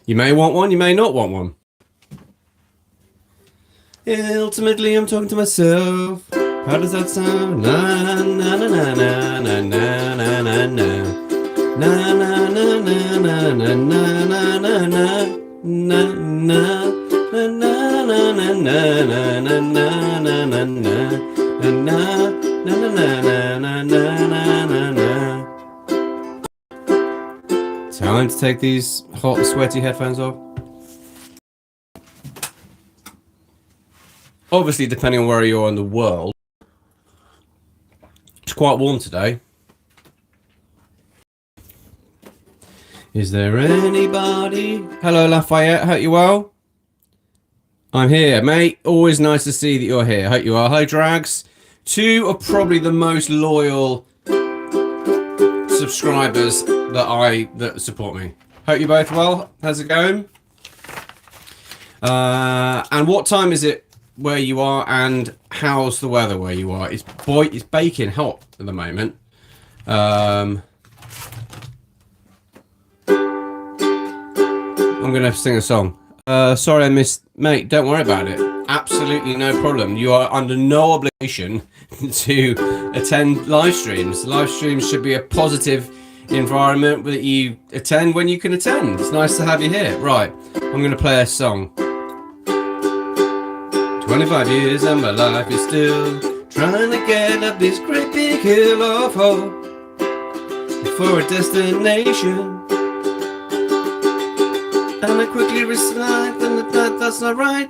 You may want one, you may not want one. Ultimately, I'm talking to myself. How does that sound? Na na na na na na na na na na na na na na na na na na na na. Time to take these hot, sweaty headphones off. Obviously, depending on where you are in the world, it's quite warm today. Is there anybody? Hello, Lafayette. Hope you're well. I'm here, mate. Always nice to see that you're here. Hope you are. Hello, Drags. Two are probably the most loyal subscribers that support me. Hope you're both well. How's it going? And what time is it where you are, and how's the weather where you are? It's baking hot at the moment. I'm gonna sing a song. Sorry I missed, mate. Don't worry about it. Absolutely no problem. You are under no obligation to attend live streams. Live streams should be a positive environment that you attend when you can attend. It's nice to have you here. Right, I'm gonna play a song. 25 years and my life is still trying to get up this great big hill of hope for a destination. And I quickly recite that that's not right.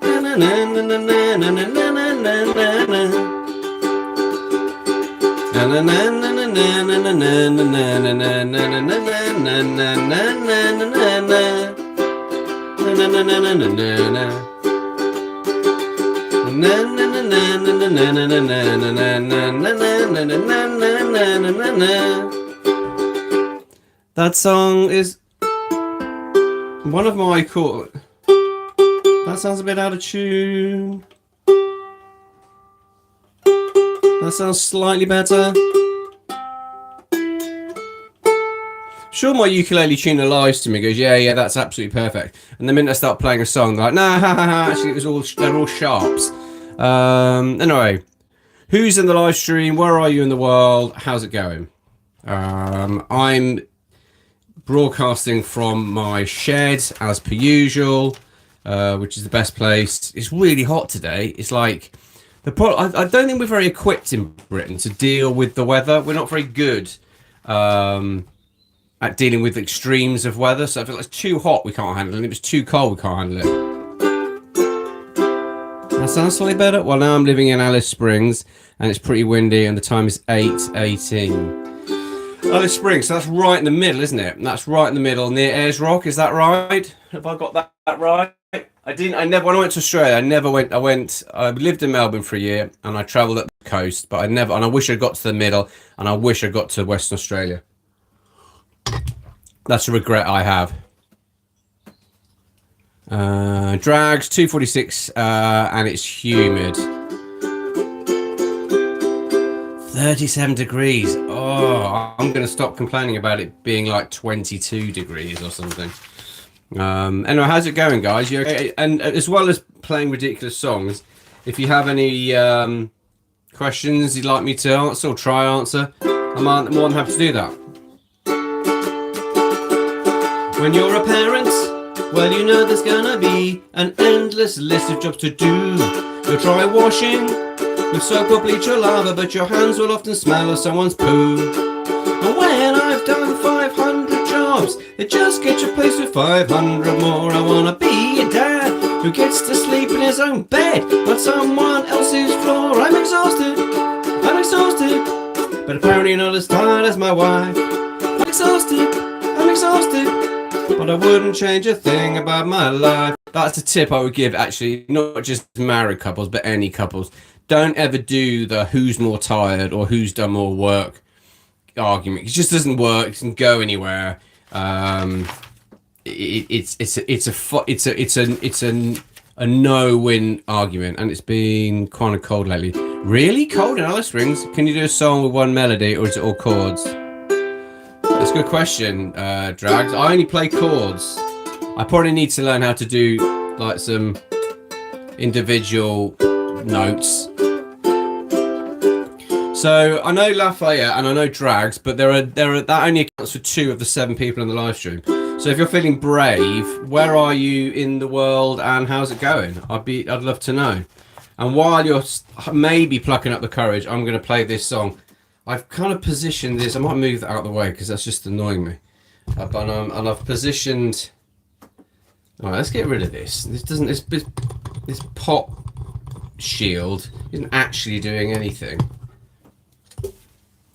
That song is one of my chords. That sounds a bit out of tune. That sounds slightly better. Sure, my ukulele tuner lies to me, goes, yeah, that's absolutely perfect. And the minute I start playing a song, they're like, nah, actually, they're all sharps. Anyway, who's in the live stream? Where are you in the world? How's it going? I'm broadcasting from my shed as per usual, which is the best place. It's really hot today. It's like I don't think we're very equipped in Britain to deal with the weather. We're not very good at dealing with extremes of weather. So if it's too hot, we can't handle it. If it's too cold, we can't handle it. That sounds slightly better. Well, now I'm living in Alice Springs, and it's pretty windy, and the time is 8:18. Alice Springs, so that's right in the middle, isn't it? That's right in the middle, near Ayers Rock. Is that right? Have I got that right? When I went to Australia, I lived in Melbourne for a year, and I travelled up the coast, but and I wish I got to the middle, and I wish I got to Western Australia. That's a regret I have. Drags 246, and it's humid. 37 degrees. Oh, I'm going to stop complaining about it being like 22 degrees or something. Anyway, how's it going, guys? You okay? And as well as playing ridiculous songs, if you have any questions you'd like me to answer or try answer, I'm more than happy to do that. When you're a parent, well, you know there's gonna be an endless list of jobs to do. You'll try washing with soap or bleach or lava, but your hands will often smell of someone's poo. And when I've done 500 jobs, they just get replaced with 500 more. I wanna be a dad who gets to sleep in his own bed, not someone else's floor. I'm exhausted, but apparently not as tired as my wife. I'm exhausted, but I wouldn't change a thing about my life. That's a tip I would give, actually, not just married couples, but any couples. Don't ever do the who's more tired or who's done more work argument. It just doesn't work. It doesn't go anywhere. It's a no-win argument, and it's been kind of cold lately. Really cold in Alice Springs? Can you do a song with one melody, or is it all chords? That's a good question, Drags. I only play chords. I probably need to learn how to do like some individual notes. So I know Lafayette and I know Drags, but there are that only accounts for 2 of the 7 people in the live stream. So if you're feeling brave, where are you in the world and how's it going? I'd love to know. And while you're maybe plucking up the courage, I'm going to play this song. I've kind of positioned this. I might move that out of the way because that's just annoying me. And I've positioned. All right, let's get rid of this. This pop shield isn't actually doing anything.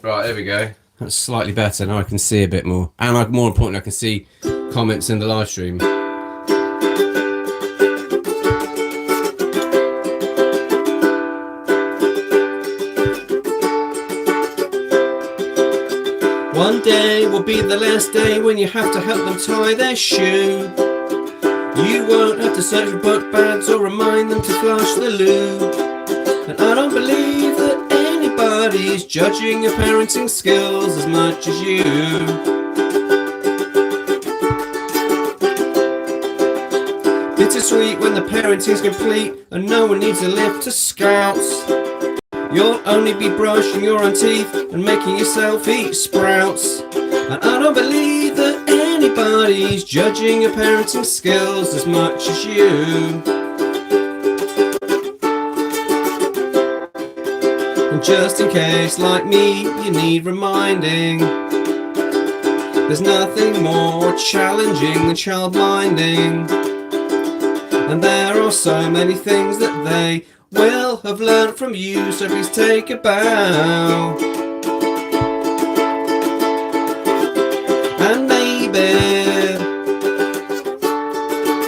Right, there we go. That's slightly better. Now I can see a bit more. And more importantly, I can see comments in the live stream. One day will be the last day when you have to help them tie their shoe. You won't have to search for book bags or remind them to flush the loo. And I don't believe that anybody's judging your parenting skills as much as you. Bittersweet when the parenting's complete and no one needs a lift to Scouts. You'll only be brushing your own teeth and making yourself eat sprouts. And I don't believe that anybody's judging your parenting skills as much as you. And just in case, like me, you need reminding, there's nothing more challenging than child minding. And there are so many things that they will have learned from you, so please take a bow. And maybe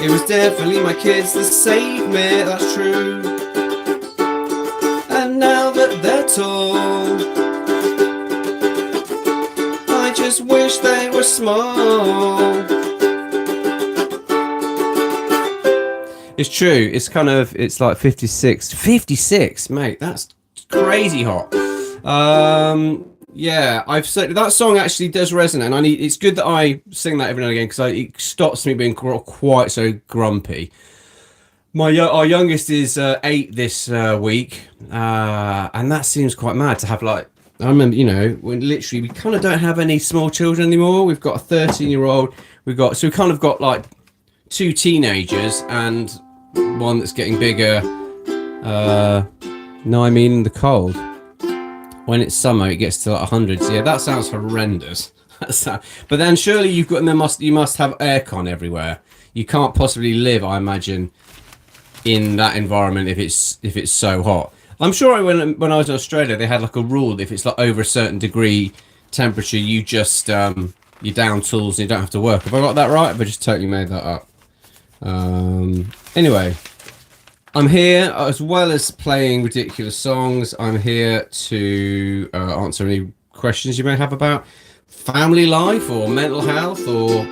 it was definitely my kids that saved me, that's true. And now that they're tall, I just wish they were small. It's true. It's like 56, mate. That's crazy hot. Yeah, that song actually does resonate. And it's good that I sing that every now and again because it stops me being quite so grumpy. Our youngest is 8 this week, and that seems quite mad to have I remember, when literally we kind of don't have any small children anymore. We've got a 13-year-old. We kind of got like 2 teenagers and one that's getting bigger. No, I mean the cold. When it's summer, it gets to like 100. So yeah, that sounds horrendous. But then surely you must have aircon everywhere. You can't possibly live, I imagine, in that environment if it's so hot. I'm sure when I was in Australia, they had like a rule that if it's like over a certain degree temperature, you just you down tools and you don't have to work. Have I got that right? Have I just totally made that up? Anyway, I'm here as well as playing ridiculous songs. I'm here to answer any questions you may have about family life or mental health or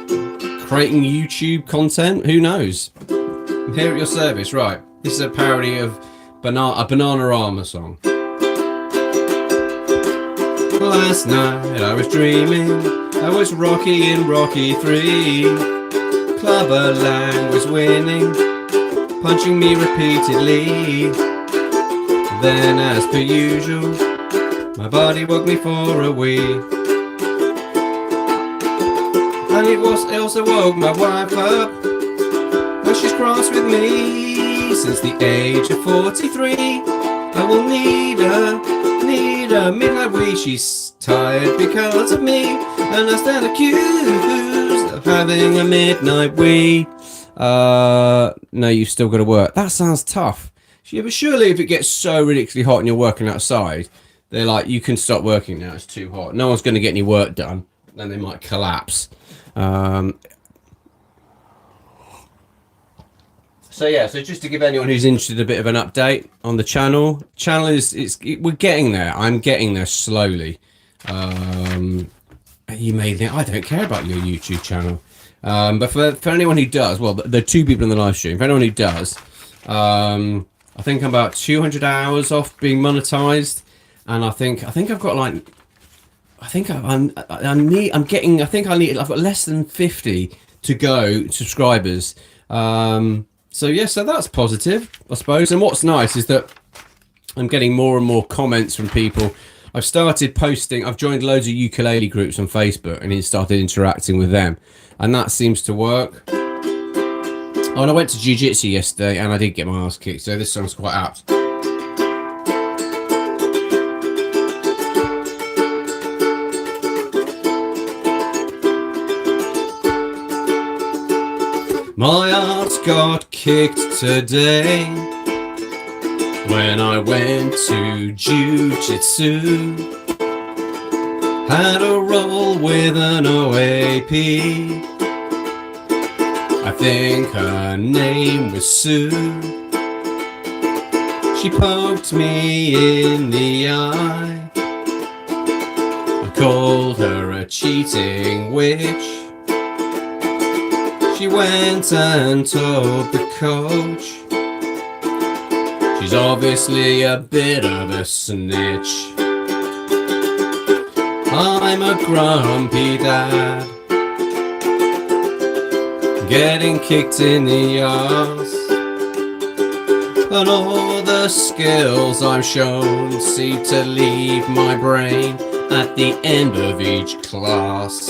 creating YouTube content. Who knows? I'm here at your service. Right, this is a parody of a Bananarama song. Last night I was dreaming I was Rocky in Rocky 3. Clubber Lang was winning, punching me repeatedly. Then, as per usual, my body woke me for a wee. And it also woke my wife up, and she's crossed with me. Since the age of 43, I will need a midnight wee. She's tired because of me, and I stand accused of having a midnight wee. No, you've still got to work. That sounds tough. Yeah, but surely if it gets so ridiculously hot and you're working outside, they're like, you can stop working now, it's too hot. No one's going to get any work done. Then they might collapse. So just to give anyone who's interested a bit of an update on the channel we're getting there. I'm getting there slowly. You may think I don't care about your YouTube channel, but for anyone who does, well, there are 2 people in the live stream. For anyone who does, I think I'm about 200 hours off being monetized, and I think I've got like, I've got less than 50 to go subscribers. So yeah, so that's positive, I suppose. And what's nice is that I'm getting more and more comments from people. I've started posting. I've joined loads of ukulele groups on Facebook and started interacting with them, and that seems to work. Oh, and I went to jiu-jitsu yesterday and I did get my ass kicked, so this song's quite apt. My ass got kicked today when I went to jiu-jitsu. Had a roll with an OAP. I think her name was Sue. She poked me in the eye. I called her a cheating witch. She went and told the coach. She's obviously a bit of a snitch. I'm a grumpy dad, getting kicked in the arse, and all the skills I'm shown seem to leave my brain at the end of each class.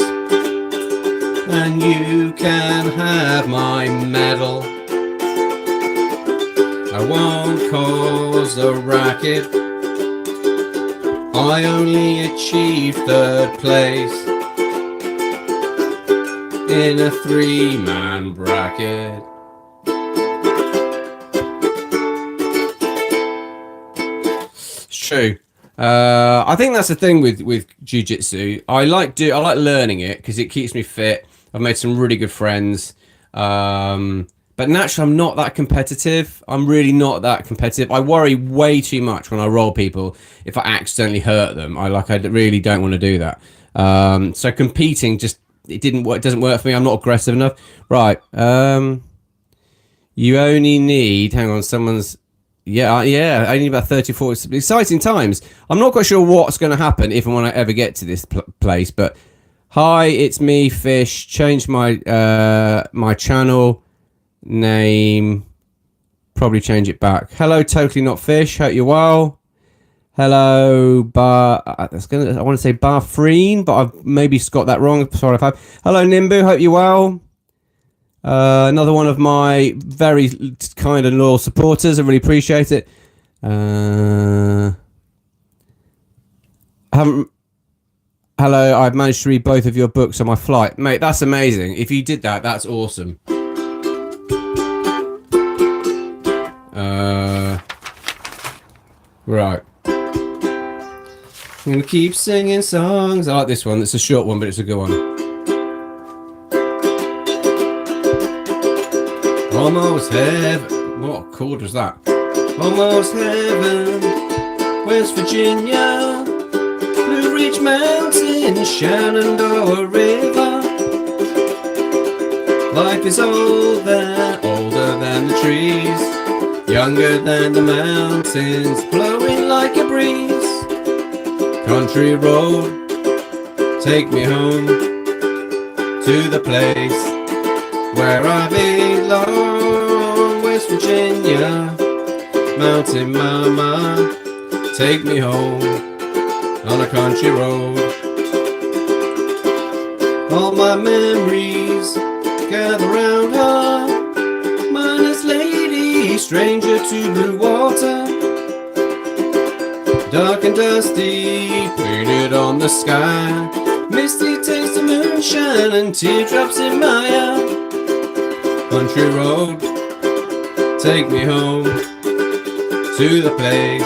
And you can have my medal. I won't cause a racket. I only achieved 3rd place in a 3-man bracket. It's true. I think that's the thing with jiu-jitsu. I like learning it because it keeps me fit. I've made some really good friends. But naturally, I'm not that competitive. I'm really not that competitive. I worry way too much when I roll people if I accidentally hurt them. I really don't want to do that. So competing it doesn't work for me. I'm not aggressive enough. Right. You only need. Hang on. Someone's. Yeah. I need about 30, 40. Exciting times. I'm not quite sure what's going to happen if and when I ever get to this place. But hi, it's me, Fish. Change my my channel name. Probably change it back. Hello, totally not Fish. Hope you're well. Hello, I want to say Barfreen, but I've maybe got that wrong. Sorry if I have. Hello, Nimbu. Hope you're well. Another one of my very kind and loyal supporters. I really appreciate it. Hello, I've managed to read both of your books on my flight. Mate, that's amazing. If you did that, that's awesome. Right. I'm going to keep singing songs. I like this one. It's a short one, but it's a good one. Almost heaven. What chord was that? Almost heaven, West Virginia, Blue Ridge Mountain, Shenandoah River. Life is older than the trees, younger than the mountains, blowing like a breeze. Country road, take me home to the place where I belong. West Virginia, mountain mama, take me home on a country road. All my memories gather round her, minus lady, stranger to blue water. Dark and dusty, painted on the sky, misty taste of moonshine and teardrops in my eye. Country road, take me home to the place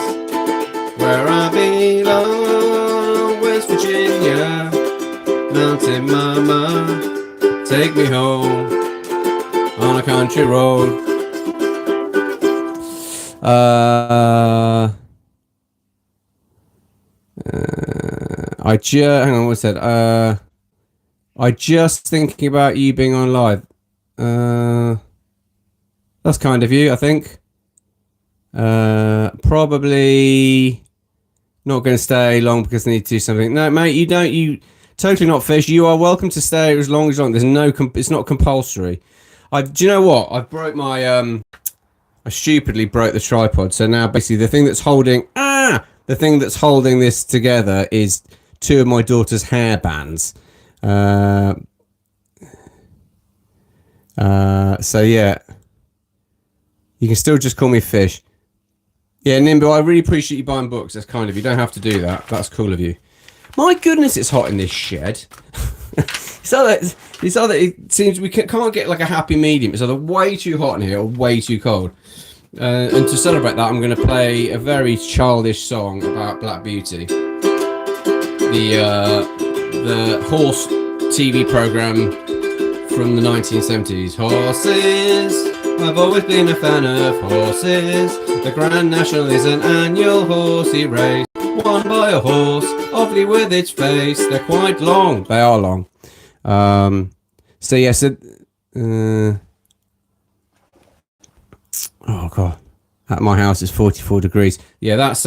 where I belong. West Virginia, mountain mama, take me home on a country road. Hang on, what's that? I just thinking about you being on live. That's kind of you, I think. Probably not going to stay long because I need to do something. No, mate, you don't. Totally not fish. You are welcome to stay as long as you want. There's no, it's not compulsory. Do you know what? I broke my, I stupidly broke the tripod. So now basically the thing that's holding, the thing that's holding this together is two of my daughter's hair bands. So yeah, you can still just call me Fish. Yeah, Nimbo, I really appreciate you buying books. That's kind of you. Don't have to do that. That's cool of you. My goodness, it's hot in this shed. It's either it seems we can't get like a happy medium. It's either way too hot in here or way too cold. And to celebrate that, I'm going to play a very childish song about Black Beauty. The horse TV program from the 1970s. Horses. I've always been a fan of horses. The Grand National is an annual horsey race, won by a horse, awfully with its face. They're quite long. They are long. So yes, oh god, at my house it's 44 degrees. Yeah, that's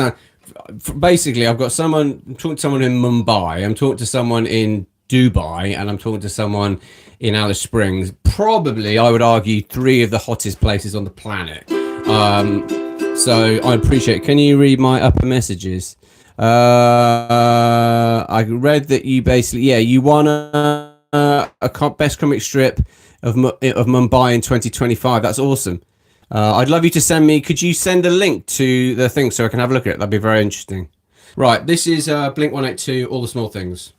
basically I'm talking to someone in Mumbai, I'm talking to someone in Dubai, and I'm talking to someone in Alice Springs. Probably, I would argue, 3 of the hottest places on the planet. So I appreciate it. Can you read my upper messages? I read that you basically, you won a best comic strip of Mumbai in 2025. That's awesome. I'd love you to send me. Could you send a link to the thing so I can have a look at it? That'd be very interesting. Right, this is Blink 182. All the Small Things.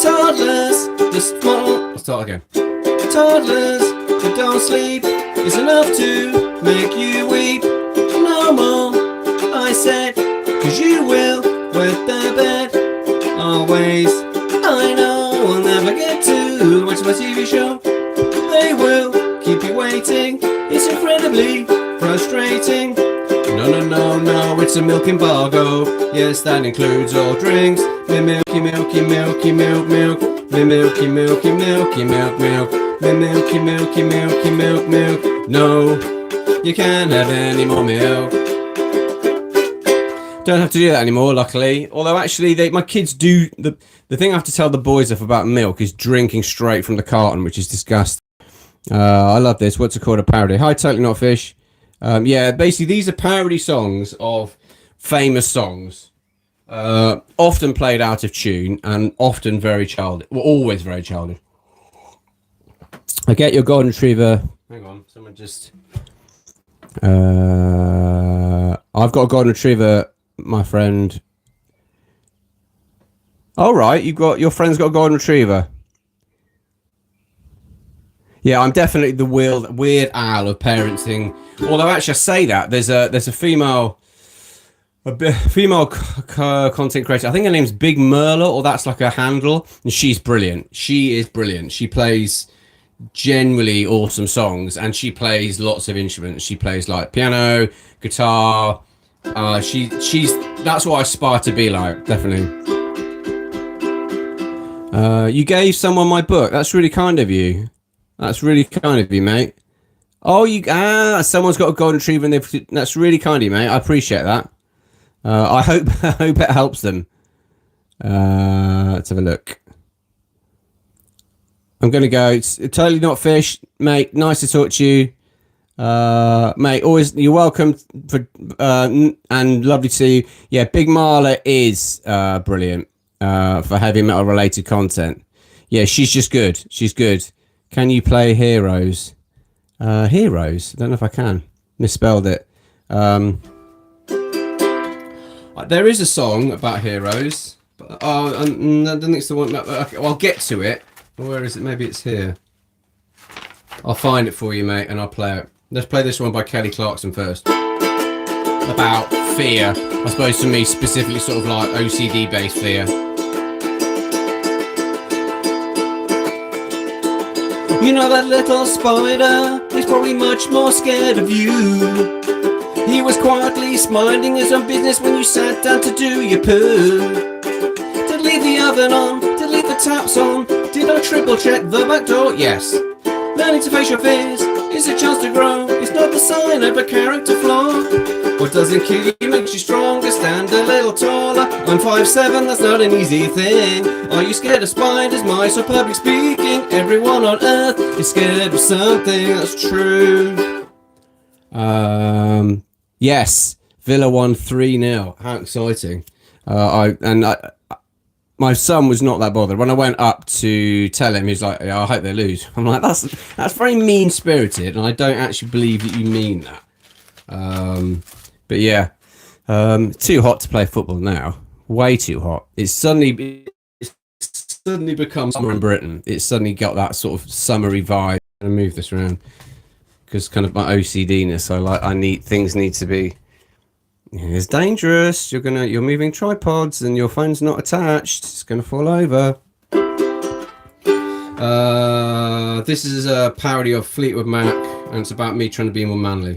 Toddlers, the small. I'll start again. Toddlers who don't sleep is enough to make you weep. No more, I said, 'cause you will wet the bed. Always, I know we'll never get to watch my TV show. They will keep you waiting. It's incredibly frustrating. No, it's a milk embargo. Yes, that includes all drinks. Me milky, milky, milky, milk, milk. Me milky, milky, milky, milk, milk. Me milky, milky, milky, milk, milk. No, you can't have any more milk. Don't have to do that anymore, luckily. Although actually, my kids do. The thing I have to tell the boys off about milk is drinking straight from the carton, which is disgusting. I love this. What's it called? A parody. Hi, Totally Not Fish. Yeah, basically these are parody songs of famous songs, often played out of tune and often very childish. Well, always very childish. I get your golden retriever. Hang on, someone just. I've got a golden retriever, my friend. All right, your friend's got a golden retriever. Yeah, I'm definitely the weird owl of parenting. Although actually, I say that there's a female content creator. I think her name's Big Merla, or that's like her handle, and she's brilliant. She is brilliant. She plays genuinely awesome songs, and she plays lots of instruments. She plays like piano, guitar. She's that's what I aspire to be like. Definitely. You gave someone my book. That's really kind of you. That's really kind of you, mate. Oh, someone's got a golden retriever, and that's really kind of you, mate. I appreciate that. I hope it helps them. Let's have a look. I'm gonna go. It's Totally Not Fish, mate. Nice to talk to you, mate. Always, you're welcome for and lovely to see you. Yeah, Big Marla is brilliant for heavy metal related content. Yeah, she's just good. She's good. Can you play Heroes? Heroes? I don't know if I can. Misspelled it. There is a song about heroes. But, I don't think it's the one. Okay, well, I'll get to it. Where is it? Maybe it's here. I'll find it for you, mate, and I'll play it. Let's play this one by Kelly Clarkson first. About fear. I suppose for me, specifically sort of like OCD-based fear. You know that little spider, he's probably much more scared of you. He was quietly minding his own business when you sat down to do your poo. To leave the oven on, to leave the taps on. Did I triple check the back door? Yes. Learning to face your fears, It's a chance to grow. It's not the sign of a character flaw. What doesn't kill you makes you stronger. Stand a little taller. I'm 5'7", that's not an easy thing. Are you scared of spiders, mice, or public speaking? Everyone on earth is scared of something, that's true. Yes, Villa won 3-0. How exciting. My son was not that bothered. When I went up to tell him, he's like, I hope they lose. I'm like, that's very mean-spirited, and I don't actually believe that you mean that. But yeah, too hot to play football now. Way too hot. It's suddenly become summer in Britain. It's suddenly got that sort of summery vibe. I'm gonna move this around because kind of my OCD-ness. Things need to be. It's dangerous. You're moving tripods and your phone's not attached. It's gonna fall over. This is a parody of Fleetwood Mac, and it's about me trying to be more manly.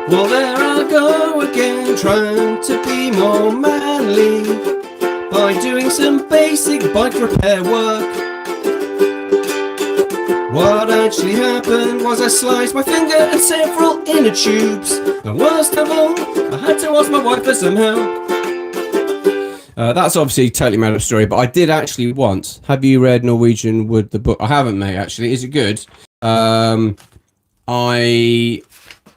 Well, there I go again, trying to be more manly by doing some basic bike repair work. What actually happened was I sliced my finger and several inner tubes. And worst of all, I had to ask my wife for some help. That's obviously totally made up story, but I did actually once. Have you read Norwegian Wood, the book? I haven't, mate, actually. Is it good?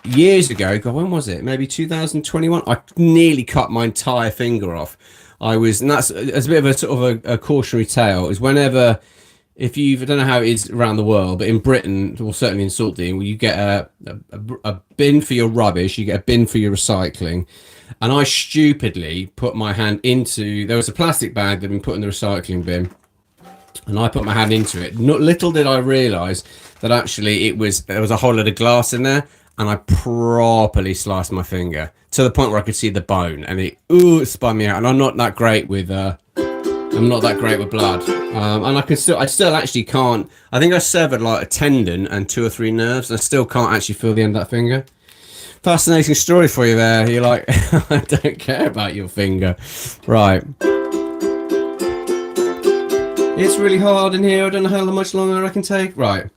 Years ago, God, when was it? Maybe 2021. I nearly cut my entire finger off. And that's a bit of a sort of a cautionary tale. Is whenever, I don't know how it is around the world, but in Britain, or certainly in Saltdean, you get a bin for your rubbish, you get a bin for your recycling. And I stupidly put my hand there was a plastic bag that had been put in the recycling bin. And I put my hand into it. Little did I realise that actually there was a whole lot of glass in there. And I properly sliced my finger to the point where I could see the bone, and it spun me out. And I'm not that great with blood, and I still actually can't. I think I severed like a tendon and 2 or 3 nerves. And I still can't actually feel the end of that finger. Fascinating story for you there. You're like, I don't care about your finger, right? It's really hard in here. I don't know how much longer I can take. Right,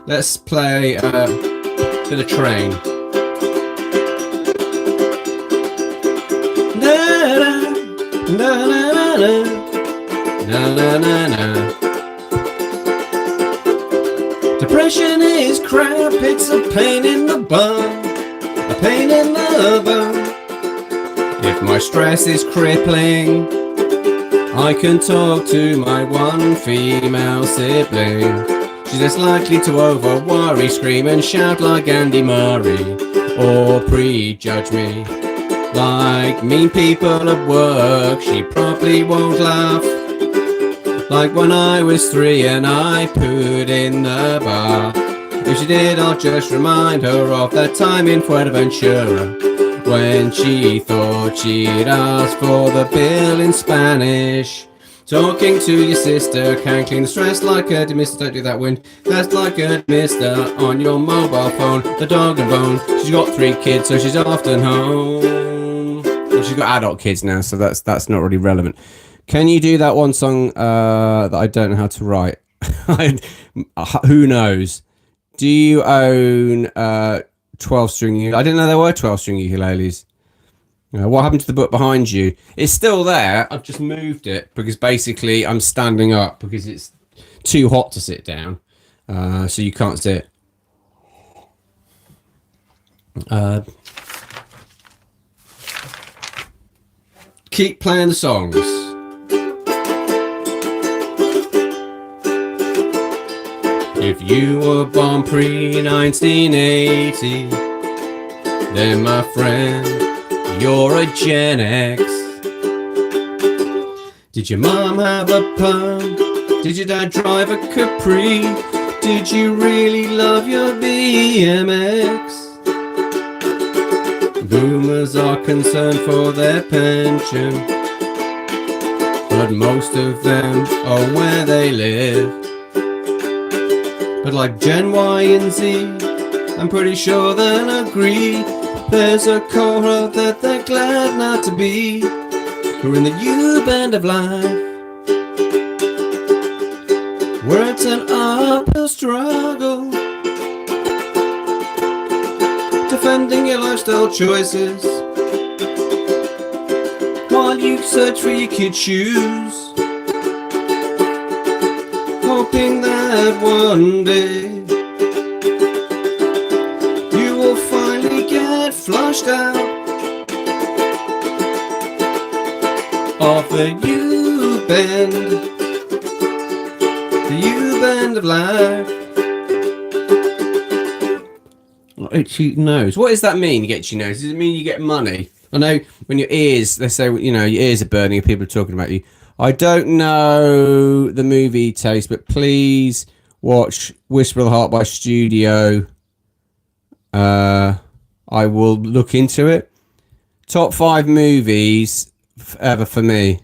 let's play. To the train. Depression is crap, it's a pain in the bum, a pain in the bum. If my stress is crippling, I can talk to my one female sibling. She's less likely to over-worry, scream and shout like Andy Murray, or prejudge me like mean people at work. She probably won't laugh like when I was 3 and I pooed in the bar. If she did, I'll just remind her of that time in Fuerteventura when she thought she'd asked for the bill in Spanish. Talking to your sister can clean the stress like a demister. Don't do that, wind. That's like a demister on your mobile phone. The dog and bone. She's got 3 kids, so she's often home. Well, she's got adult kids now, so that's not really relevant. Can you do that one song that I don't know how to write? Who knows? Do you own 12-string ukuleles? I didn't know there were 12-string ukuleles. What happened to the book behind you? It's still there. I've just moved it because basically I'm standing up because it's too hot to sit down. So you can't sit. Keep playing the songs. If you were born pre-1980, then my friend, you're a Gen X. Did your mom have a pump? Did your dad drive a Capri? Did you really love your BMX? Boomers are concerned for their pension, but most of them are where they live. But like Gen Y and Z, I'm pretty sure they'll agree there's a cohort that they're glad not to be. We're in the U band of life. where it's an uphill struggle, defending your lifestyle choices while you search for your kid's shoes, hoping that one day you will finally get flushed out of the U-bend of life. Itchy nose. What does that mean, you get itchy nose? Does it mean you get money? I know when your ears, they say, you know, your ears are burning and people are talking about you. I don't know the movie taste, but please watch Whisper of the Heart by Studio. I will look into it. Top 5 movies ever for me.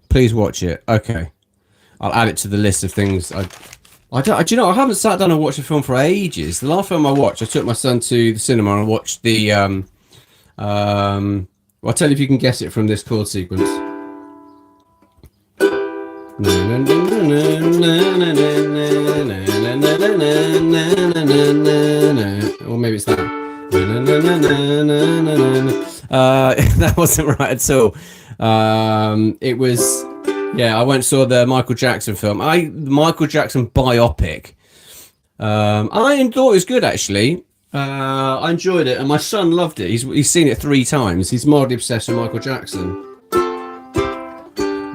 Please watch it. Okay. I'll add it to the list of things. Do you know, I haven't sat down and watched a film for ages. The last film I watched, I took my son to the cinema and watched the, well, I'll tell you if you can guess it from this chord sequence. Or maybe it's that. That wasn't right at all. It was, yeah, I went and saw the Michael Jackson film. Michael Jackson biopic. I thought it was good, actually. I enjoyed it, and my son loved it. He's seen it 3 times. He's mildly obsessed with Michael Jackson.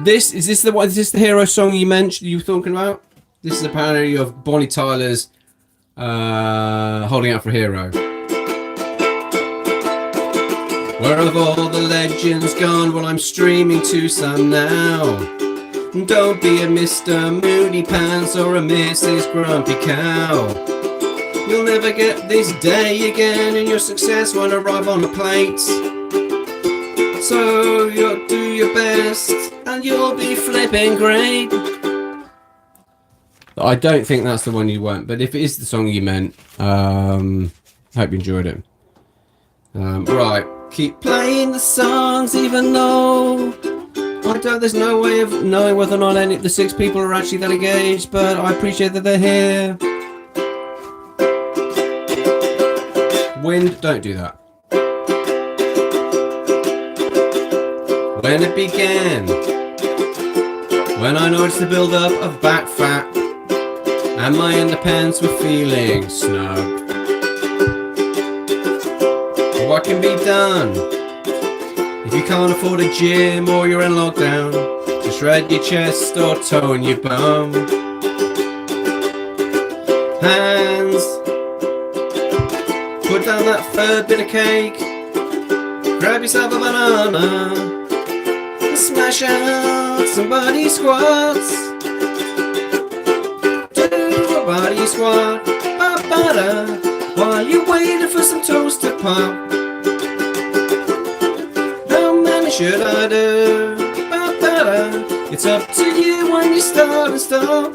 Is this the hero song you mentioned? You were talking about? This is a parody of Bonnie Tyler's "Holding Out for a Hero." Where have all the legends gone? Well, I'm streaming to some now. Don't be a Mr. Moody Pants or a Mrs. Grumpy Cow. You'll never get this day again, and your success won't arrive on a plate. So you'll do your best, and you'll be flipping great. I don't think that's the one you want, but if it is the song you meant, hope you enjoyed it. Right, keep playing the songs, even though there's no way of knowing whether or not any of the 6 people are actually that engaged, but I appreciate that they're here. Wind, don't do that. When it began, when I noticed the build-up of back fat, and my underpants were feeling snug. What can be done if you can't afford a gym or you're in lockdown? Just shred your chest or tone your bum. Hands, put down that 3rd bit of cake, grab yourself a banana, and smash out some body squats. Do a body squat, ba-ba-da, while you're waiting for some toast to pop. How many should I do? Ba-ba-da. It's up to you when you start and stop.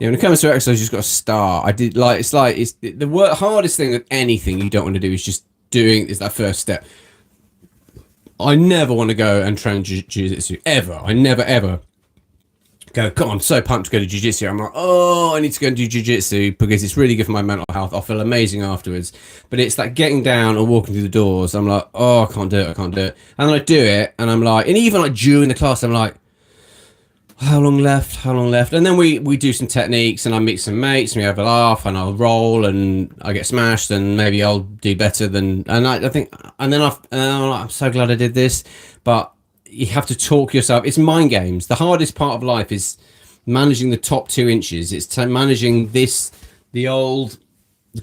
Yeah, when it comes to exercise, you just got to start. It's the hardest thing of anything you don't want to do is just doing is that first step. I never want to go and train jiu-jitsu ever. I never ever go, God, I'm so pumped to go to jiu-jitsu. I'm like, oh, I need to go and do jiu-jitsu because it's really good for my mental health. I'll feel amazing afterwards. But it's like getting down and walking through the doors. I'm like, oh, I can't do it. And then I do it, and I'm like, and even like during the class, I'm like, how long left? And then we do some techniques, and I meet some mates, and we have a laugh, and I'll roll, and I get smashed, and maybe I'll do better than. And I think, and then I'm so glad I did this, but you have to talk yourself. It's mind games. The hardest part of life is managing the top 2 inches. It's managing the old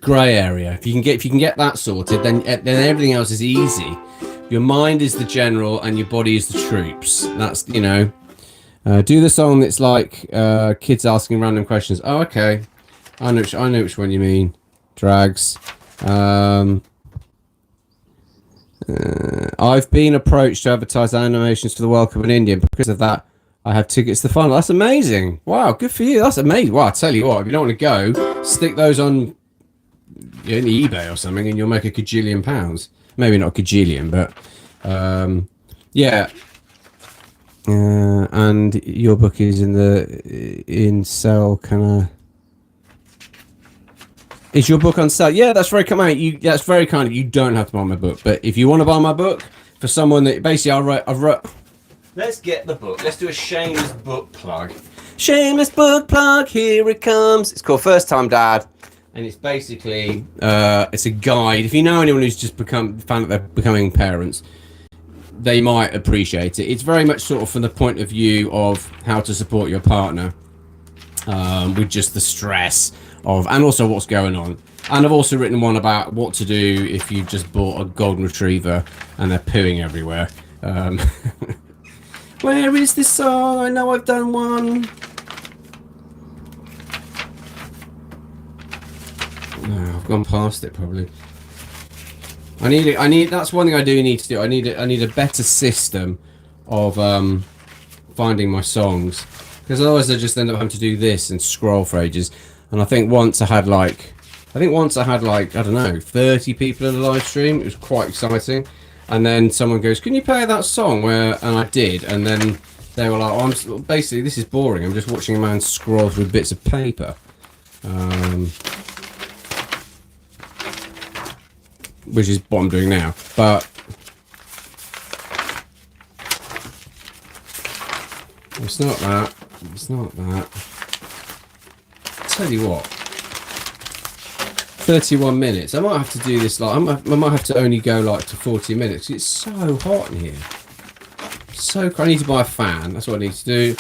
grey area. If you can get that sorted, then everything else is easy. Your mind is the general, and your body is the troops. That's do the song that's like kids asking random questions. Oh, okay. I know which one you mean. Drags. I've been approached to advertise animations for the World Cup in India. Because of that, I have tickets to the final. That's amazing. Wow, good for you. That's amazing. Wow, I tell you what, if you don't want to go, stick those on eBay or something, and you'll make a gajillion pounds. Maybe not a gajillion, but yeah. And your book is in sale. Can I? Is your book on sale? Yeah, that's very kind. That's very kind of you. Don't have to buy my book, but if you want to buy my book for someone that basically I've wrote. Let's get the book. Let's do a shameless book plug. Shameless book plug. Here it comes. It's called First Time Dad, and it's basically it's a guide. If you know anyone who's just found that they're becoming parents, they might appreciate it. It's very much sort of from the point of view of how to support your partner with just the stress of, and also what's going on. And I've also written one about what to do if you've just bought a golden retriever and they're pooing everywhere. Where is this song? I know I've done one. No, I've gone past it probably. I need. That's one thing I do need to do. I need a better system of finding my songs, because otherwise I just end up having to do this and scroll for ages. And I think once I had like, I don't know, 30 people in the live stream. It was quite exciting. And then someone goes, "Can you play that song?" And I did. And then they were like, "Oh, basically this is boring. I'm just watching a man scroll through bits of paper." Which is what I'm doing now. But it's not that. It's not that. I'll tell you what. 31 minutes. I might have to do this like I might have to only go like to 40 minutes. It's so hot in here. So I need to buy a fan. That's what I need to do.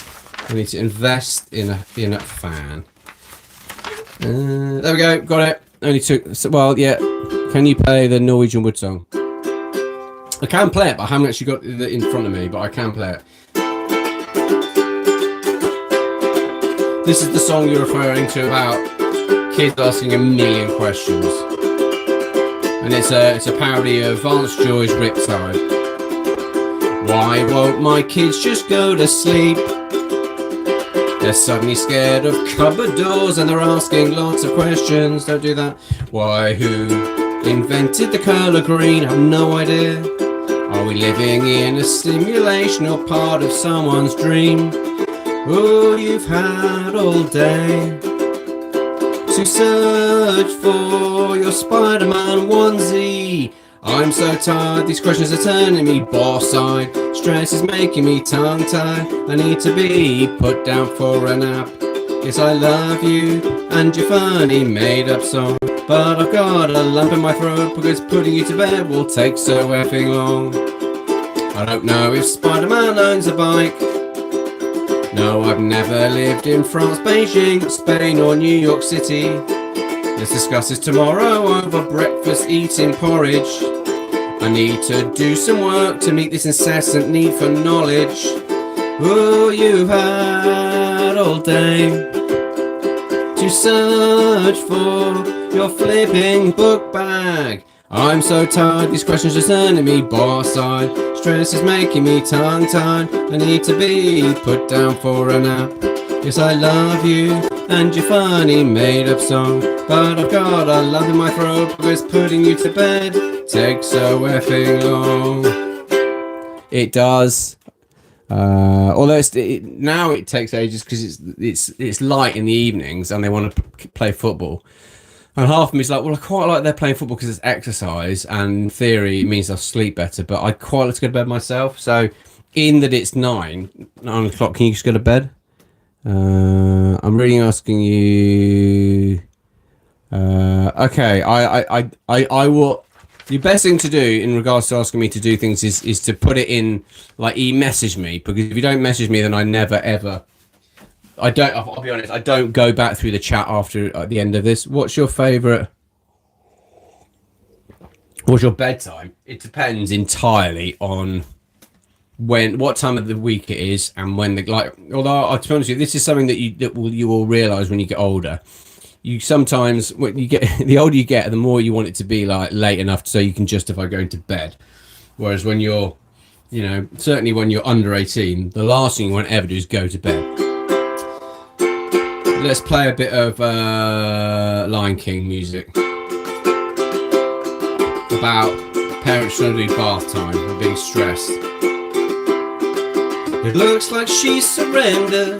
I need to invest in a fan. There we go. Got it. Only took. Well, yeah. Can you play the Norwegian Wood song? I can play it, but I haven't actually got it in front of me. But I can play it. This is the song you're referring to about kids asking a million questions, and it's a parody of Vance Joy's Riptide. Why won't my kids just go to sleep? They're suddenly scared of cupboard doors and they're asking lots of questions. Don't do that. Why, who invented the colour green? I have no idea. Are we living in a simulation or part of someone's dream? Oh, you've had all day to search for your Spider-Man onesie. I'm so tired, these questions are turning me boss-eyed. Stress is making me tongue-tied. I need to be put down for a nap. Yes, I love you and your funny made-up song, but I've got a lump in my throat because putting you to bed will take so effing long. I don't know if Spider-Man owns a bike. No, I've never lived in France, Beijing, Spain or New York City. Let's discuss this tomorrow over breakfast eating porridge. I need to do some work to meet this incessant need for knowledge. Oh, you've had all day to search for your flipping book bag. I'm so tired, these questions are turning me boss-eyed. Stress is making me tongue-tied. I need to be put down for a nap. Yes, I love you and your funny made-up song, but I've got a lump in my throat because putting you to bed takes so effing long. It does. Although now it takes ages because it's light in the evenings and they want to play football. And half of me is like, well, I quite like they're playing football because it's exercise, and in theory it means I'll sleep better, but I'd quite like to go to bed myself. So in that it's 9 o'clock, can you just go to bed? I'm really asking you. Okay, I will. The best thing to do in regards to asking me to do things is to put it in, like, message me, because if you don't message me, then I never ever. I'll be honest, I don't go back through the chat after at the end of this. What's your bedtime? It depends entirely on what time of the week it is and when although I'll be honest with you, this is something that you will realize when you get older. You sometimes, when you get the older you get, the more you want it to be like late enough so you can justify going to bed. Whereas when you're, certainly when you're under 18, the last thing you want to ever do is go to bed. Let's play a bit of Lion King music about parents trying to do bath time or being stressed. It looks like she's surrendered.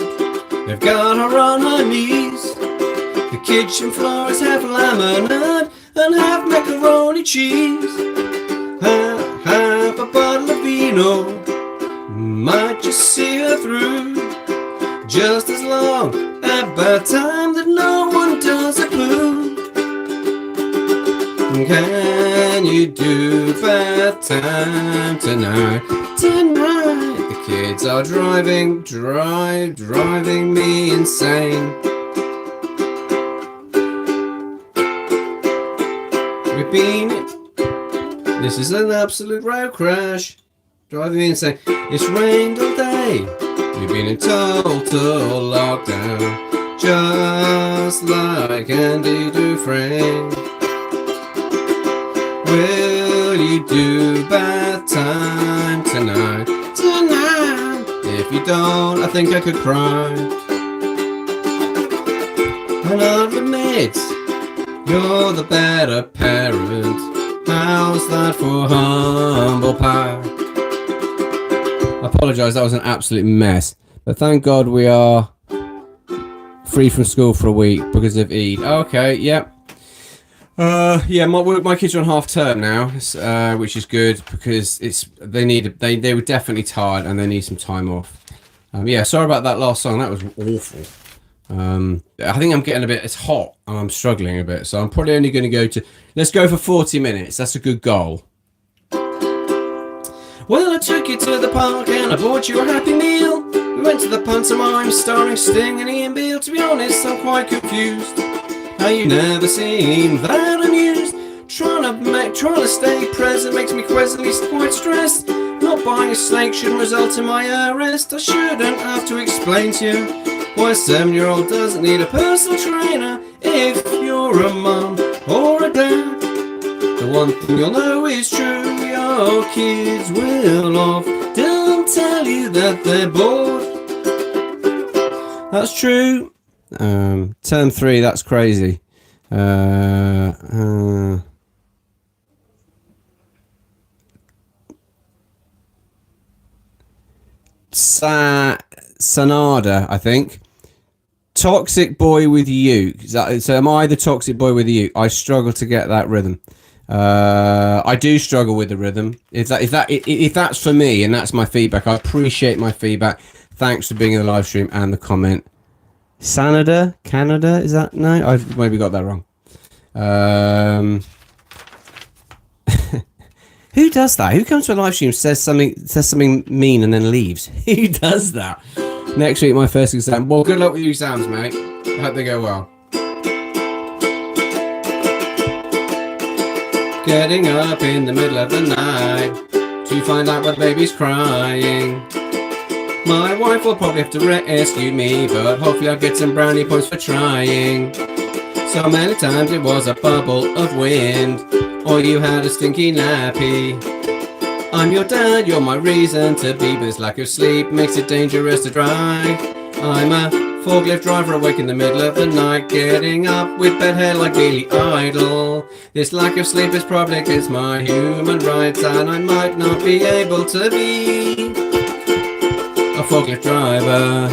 They've got her on her knees. The kitchen floor is half laminate and half macaroni cheese. Half a bottle of vino might just see her through. Just as long at bad time that no one does a clue. Can you do bad time tonight? Tonight the kids are driving me insane. We've been, this is an absolute road crash, driving me insane. It's rained all day. We've been in total lockdown, just like Andy Dufresne. Will you do bad time tonight? Tonight. If you don't, I think I could cry. And I'll admit, you're the better parent. How's that for humble pie? I apologise, that was an absolute mess. But thank God we are free from school for a week because of Eid. Okay, yep. Yeah, my kids are on half term now, which is good because they were definitely tired and they need some time off. Yeah, sorry about that last song. That was awful. I think I'm getting it's hot and I'm struggling a bit, so I'm probably only going to let's go for 40 minutes. That's a good goal. Well, I took you to the park and I bought you a Happy Meal. We went to the pantomime starring Sting and Ian Beale. To be honest, I'm quite confused. How you never seem that amused. Trying to stay present makes me quite stressed. Not buying a snake should result in my arrest. I shouldn't have to explain to you why a 7-year-old doesn't need a personal trainer. If you're a mum or a dad, the one thing you'll know is true. Your kids will often tell you that they're bored. That's true. Term 3, that's crazy. Sanada, I think. Toxic boy with you. So am I the toxic boy with you? I struggle to get that rhythm. I do struggle with the rhythm. If that's for me and that's my feedback, I appreciate my feedback. Thanks for being in the live stream and the comment. Canada, is that? No, I've maybe got that wrong. Who does that? Who comes to a live stream, says something mean and then leaves? Who does that? Next week, my first exam. Well, good luck with your exams, mate. I hope they go well. Getting up in the middle of the night to find out what baby's crying. My wife will probably have to rescue me, but hopefully I'll get some brownie points for trying. So many times it was a bubble of wind, or you had a stinky nappy. I'm your dad, you're my reason to be, but this lack of sleep makes it dangerous to drive. I'm a forklift driver awake in the middle of the night, getting up with bed hair like Billy Idol. This lack of sleep is probably against my human rights, and I might not be able to be a forklift driver.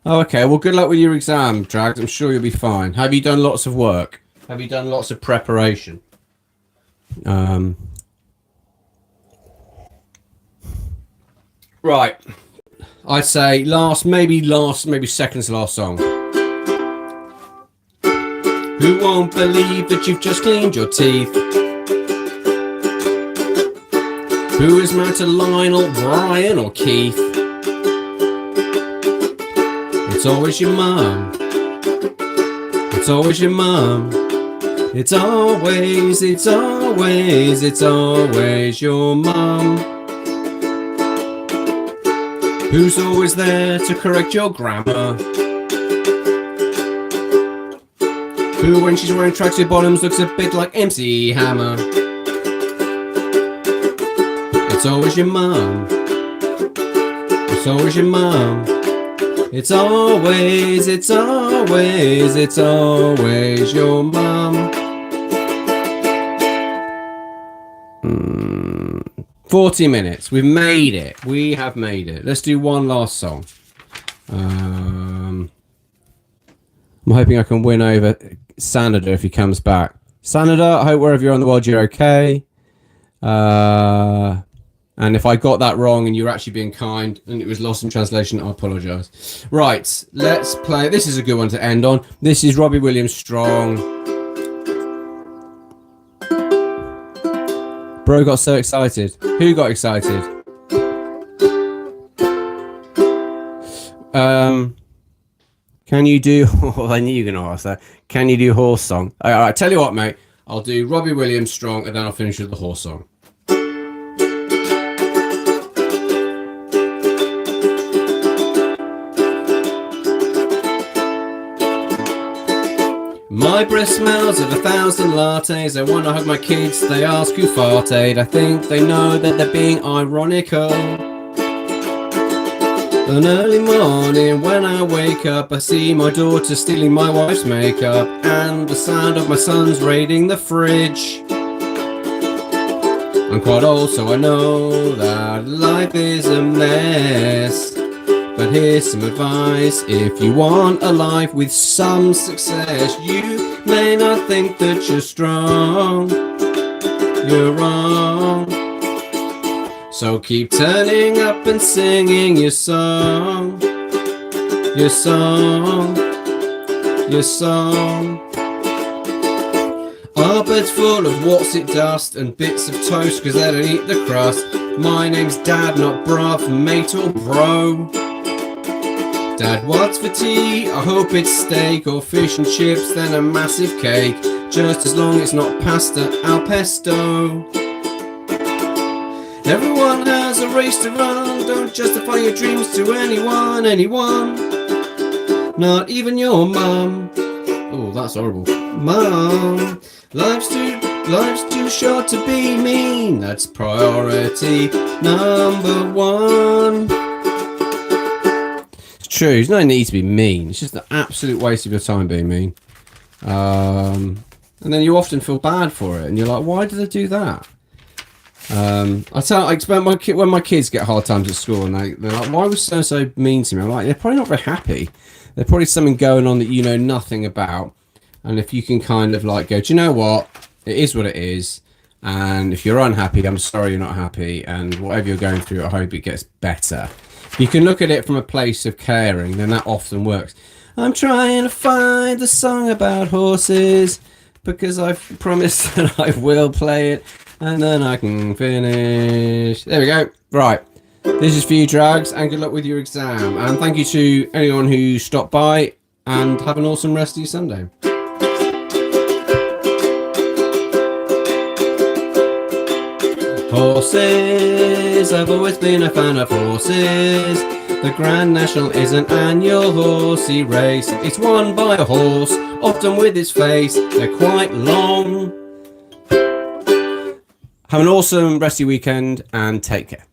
Oh, okay, well, good luck with your exam, Drags. I'm sure you'll be fine. Have you done lots of work? Have you done lots of preparation? Right. I'd say maybe second to last song. Who won't believe that you've just cleaned your teeth? Who is married to Lionel, Brian or Keith? It's always your mum. It's always your mum. It's always your mum. Who's always there to correct your grammar? Who, when she's wearing tracksuit bottoms, looks a bit like MC Hammer? It's always your mum. It's always your mum. It's always your mum. 40 minutes. We've made it. We have made it. Let's do one last song. I'm hoping I can win over Sanada if he comes back. Sanada, I hope wherever you're on the world you're okay. And if I got that wrong and you were actually being kind and it was lost in translation, I apologise. Right, let's play. This is a good one to end on. This is Robbie Williams Strong. Bro got so excited. Who got excited? Can you do... Oh, I knew you were going to ask that. Can you do horse song? All right, tell you what, mate. I'll do Robbie Williams Strong and then I'll finish with the horse song. My breath smells of 1,000 lattes. I want to hug my kids. They ask who farted. I think they know that they're being ironical. An early morning when I wake up, I see my daughter stealing my wife's makeup and the sound of my sons raiding the fridge. I'm quite old, so I know that life is a mess. But here's some advice: if you want a life with some success, you may not think that you're strong. You're wrong. So keep turning up and singing your song. Your song. Your song. Our bed's full of what's it dust and bits of toast cause they don't eat the crust. My name's Dad, not bruv, mate or bro. Dad, what's for tea? I hope it's steak or fish and chips, then a massive cake. Just as long as it's not pasta al pesto. Everyone has a race to run. Don't justify your dreams to anyone. Not even your mum. Oh, that's horrible. Mum, life's too short to be mean. That's priority number one. True, there's no need to be mean. It's just an absolute waste of your time being mean. And then you often feel bad for it, and you're like, why did I do that? I expect when my kids get hard times at school, and they're like, why was so mean to me? I'm like, they're probably not very happy. There's probably something going on that you know nothing about. And if you can kind of like go, do you know what? It is what it is. And if you're unhappy, I'm sorry you're not happy. And whatever you're going through, I hope it gets better. You can look at it from a place of caring, then that often works. I'm trying to find the song about horses because I've promised that I will play it and then I can finish. There we go. Right. This is for you, Drags, and good luck with your exam. And thank you to anyone who stopped by, and have an awesome rest of your Sunday. Horses, I've always been a fan of horses. The Grand National is an annual horsey race. It's won by a horse, often with its face. They're quite long. Have an awesome rest of your weekend and take care.